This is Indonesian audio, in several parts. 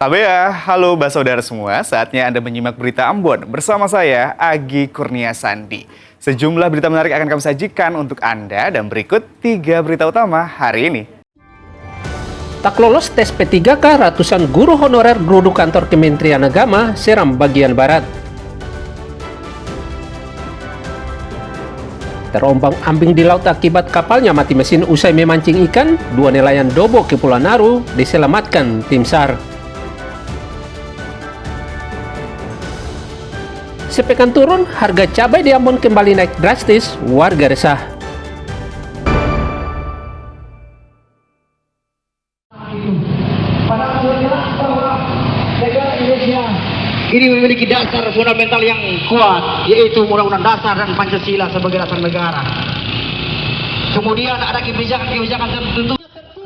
Habea, halo saudara semua, saatnya Anda menyimak berita Ambon bersama saya, Agi Kurnia Sandi. Sejumlah berita menarik akan kami sajikan untuk Anda dan berikut 3 berita utama hari ini. Tak lolos tes P3K, ratusan guru honorer geruduk kantor Kementerian Agama Seram bagian Barat. Terombang-ambing di laut akibat kapalnya mati mesin usai memancing ikan, 2 nelayan Dobo Kepulauan Naru diselamatkan tim SAR. Sepekan turun, harga cabai di Ambon kembali naik drastis, warga resah. Ini memiliki dasar fundamental yang kuat, yaitu Undang-Undang Dasar dan Pancasila sebagai dasar negara. Kemudian ada kebijakan-kebijakan tertentu.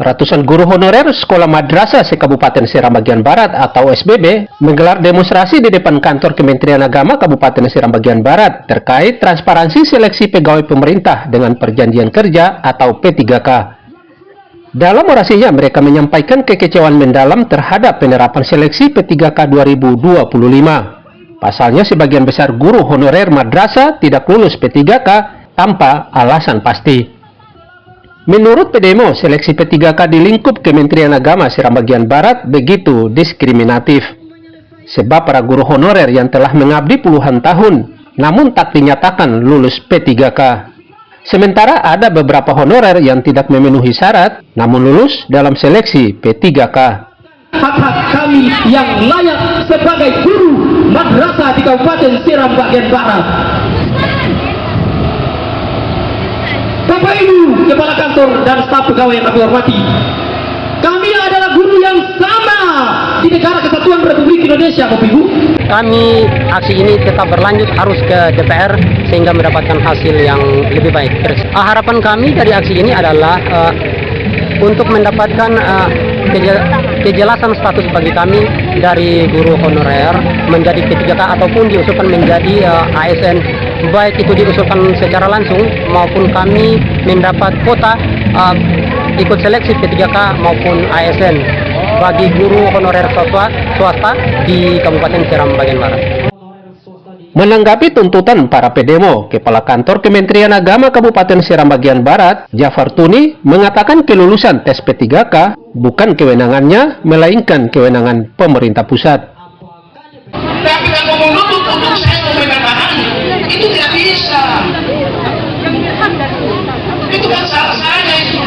Ratusan guru honorer Sekolah Madrasah se-Kabupaten Seram bagian Barat atau SBB menggelar demonstrasi di depan kantor Kementerian Agama Kabupaten Seram bagian Barat terkait transparansi seleksi pegawai pemerintah dengan perjanjian kerja atau P3K. Dalam orasinya, mereka menyampaikan kekecewaan mendalam terhadap penerapan seleksi P3K 2025. Pasalnya, sebagian besar guru honorer madrasah tidak lulus P3K tanpa alasan pasti. Menurut Pedemo, seleksi P3K di lingkup Kementerian Agama Seram bagian Barat begitu diskriminatif. Sebab para guru honorer yang telah mengabdi puluhan tahun, namun tak dinyatakan lulus P3K. Sementara ada beberapa honorer yang tidak memenuhi syarat, namun lulus dalam seleksi P3K. Hak-hak kami yang layak sebagai guru madrasah di Kabupaten Seram bagian Barat. Bapak Ibu, Kepala Kantor dan staf pegawai yang kami hormati, kami adalah guru yang sama di Negara Kesatuan Republik Indonesia, Bapak Ibu. Kami aksi ini tetap berlanjut harus ke DPR sehingga mendapatkan hasil yang lebih baik. Harapan kami dari aksi ini adalah untuk mendapatkan kejelasan status bagi kami dari guru honorer menjadi P3K ataupun diusulkan menjadi ASN, baik itu diusulkan secara langsung maupun kami mendapat kuota ikut seleksi P3K maupun ASN bagi guru honorer swasta di Kabupaten Seram bagian Barat. Menanggapi tuntutan para pedemo, Kepala Kantor Kementerian Agama Kabupaten Seram bagian Barat, Jafar Tuni, mengatakan kelulusan tes P3K bukan kewenangannya, melainkan kewenangan pemerintah pusat. Tapi kalau menuntut untuk saya memberikan bahan, itu tidak bisa. Itu kan salah saya itu.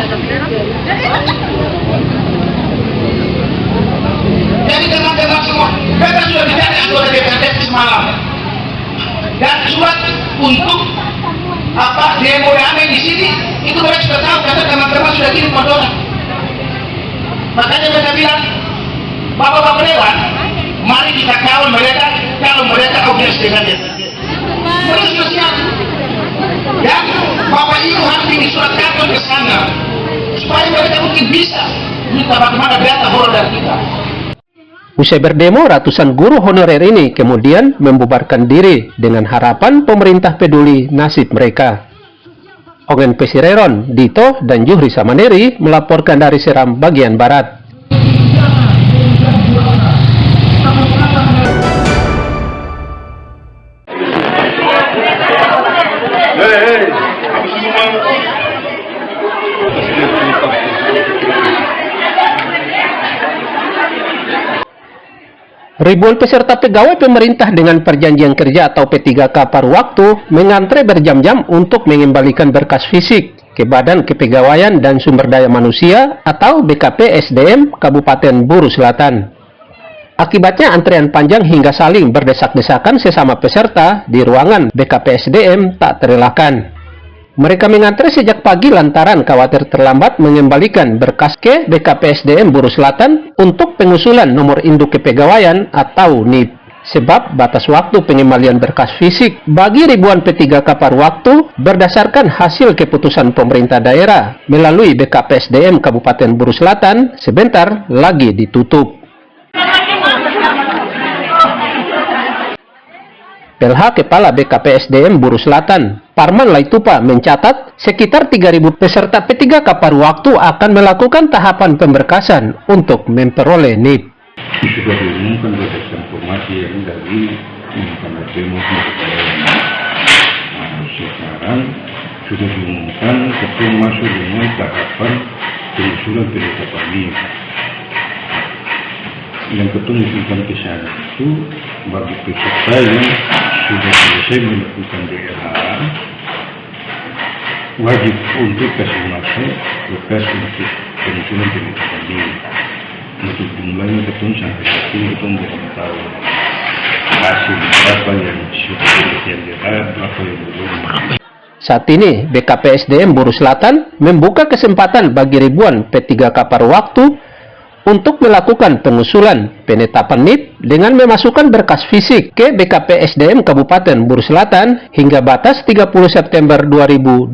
Jadi teman-teman semua, mereka sudah dicari anggota DPRD semalam. Dan surat untuk demo damai di sini, itu mereka sudah tahu karena teman-teman sudah kirim pada. Makanya mereka bilang, Bapak-bapak Dewan, mari kita kawal mereka kalau mereka audiens dengan dia. Mereka sudah siap. Ya, Bapak Ibu harus bikin surat kantor ke sana supaya mereka mungkin bisa minta bagaimana data honorer kita. Usai berdemo, ratusan guru honorer ini kemudian membubarkan diri dengan harapan pemerintah peduli nasib mereka. Ongen Pesireron, Dito, dan Juhri Samaneri melaporkan dari Seram bagian Barat. Ribuan peserta pegawai pemerintah dengan perjanjian kerja atau P3K paruh waktu mengantre berjam-jam untuk mengembalikan berkas fisik ke Badan Kepegawaian dan Sumber Daya Manusia atau BKP SDM Kabupaten Buru Selatan. Akibatnya antrean panjang hingga saling berdesak-desakan sesama peserta di ruangan BKP SDM tak terelakkan. Mereka mengantre sejak pagi lantaran khawatir terlambat mengembalikan berkas ke BKP SDM Buru Selatan untuk pengusulan nomor induk kepegawaian atau NIP. Sebab batas waktu pengembalian berkas fisik bagi ribuan P3K paruh waktu berdasarkan hasil keputusan pemerintah daerah melalui BKP SDM Kabupaten Buru Selatan sebentar lagi ditutup. PLH Kepala BKP SDM Buru Selatan, Parman Laitupa, mencatat sekitar 3.000 peserta P3K paruh waktu akan melakukan tahapan pemberkasan untuk memperoleh NIP. sudah diumumkan berdasarkan informasi yang dari karena demo sekarang sudah diumumkan ketum masuk dengan tahapan pengusulan penetapan ini. Yang ketum melakukan ke sana itu bagi peserta yang sudah selesai melakukan DLH wajib untuk kasih masuk bekas untuk pengusulan penetapan ini. Untuk jumlahnya ketum sampai saat ini ketum belum tahu hasil berapa yang sudah diberikan DLH, berapa yang belum. Saat ini, BKPSDM Buru Selatan membuka kesempatan bagi ribuan P3K paruh waktu untuk melakukan pengusulan penetapan NIP dengan memasukkan berkas fisik ke BKPSDM Kabupaten Buru Selatan hingga batas 30 September 2025.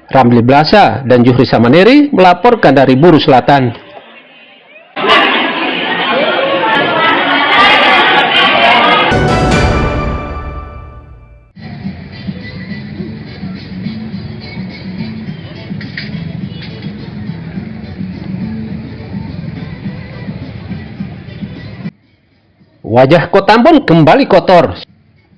Ramli Blasa dan Juhri Samaneri melaporkan dari Buru Selatan. Wajah Kota Ambon kembali kotor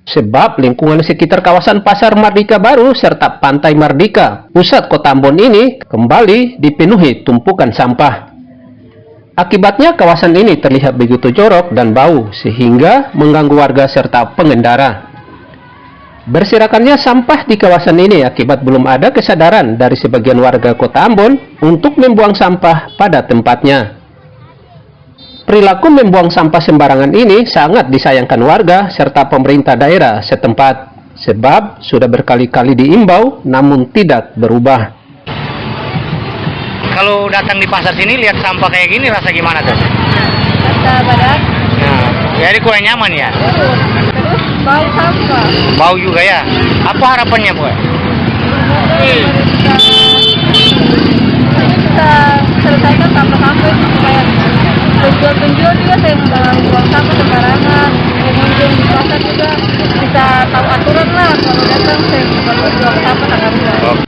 sebab lingkungan sekitar kawasan Pasar Mardika Baru serta Pantai Mardika, pusat Kota Ambon ini kembali dipenuhi tumpukan sampah. Akibatnya kawasan ini terlihat begitu jorok dan bau sehingga mengganggu warga serta pengendara. Berserakannya sampah di kawasan ini akibat belum ada kesadaran dari sebagian warga Kota Ambon untuk membuang sampah pada tempatnya. Perilaku membuang sampah sembarangan ini sangat disayangkan warga serta pemerintah daerah setempat, sebab sudah berkali-kali diimbau namun tidak berubah. Kalau datang di pasar sini lihat sampah kayak gini rasa gimana tuh? Rasa badan. Nah, jadi kurang nyaman ya? Terus bau sampah. Bau juga ya? Apa harapannya Bu? Bisa selesaikan sampah-sampah itu supaya penjual-penjual juga saya buang sampah sembarangan, pengunjung di pasar juga bisa tahu aturan lah kalau datang saya buang sampah tak buang.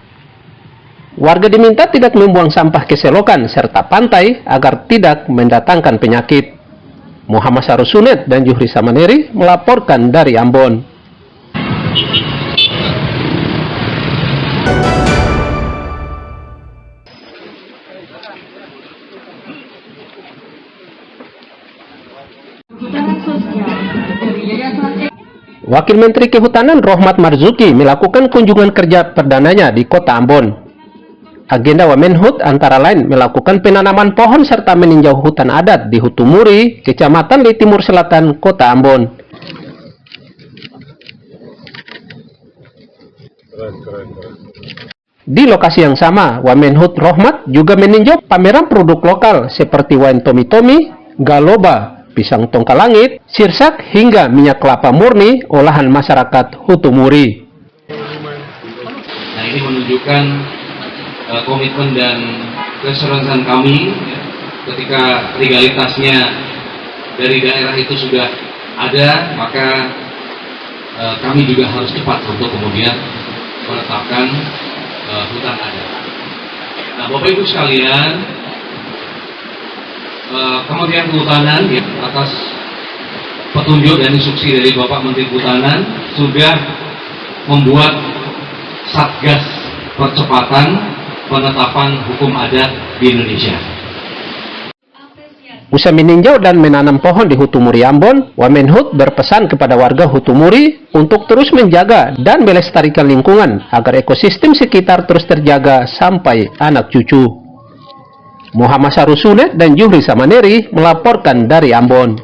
Warga diminta tidak membuang sampah ke selokan serta pantai agar tidak mendatangkan penyakit. Muhammad Sarusunet dan Juhri Samaneri melaporkan dari Ambon. Wakil Menteri Kehutanan Rohmat Marzuki melakukan kunjungan kerja perdananya di Kota Ambon. Agenda Wamenhut antara lain melakukan penanaman pohon serta meninjau hutan adat di Hutumuri, Kecamatan Li Timur Selatan, Kota Ambon. Di lokasi yang sama, Wamenhut Rohmat juga meninjau pameran produk lokal seperti wine Tomi-Tomi, Galoba, pisang tongkal langit, sirsak hingga minyak kelapa murni olahan masyarakat Hutumuri. Nah, ini menunjukkan komitmen dan keseriusan kami ya, ketika legalitasnya dari daerah itu sudah ada, maka kami juga harus cepat untuk kemudian menetapkan hutan adat. Nah, Bapak Ibu sekalian, Kementerian Kehutanan ya, atas petunjuk dan instruksi dari Bapak Menteri Kehutanan sudah membuat Satgas Percepatan Penetapan Hukum Adat di Indonesia. Usai meninjau dan menanam pohon di Hutumuri Ambon, Wamenhut berpesan kepada warga Hutumuri untuk terus menjaga dan melestarikan lingkungan agar ekosistem sekitar terus terjaga sampai anak cucu. Muhammad Sarusunet dan Juhri Samaneri melaporkan dari Ambon.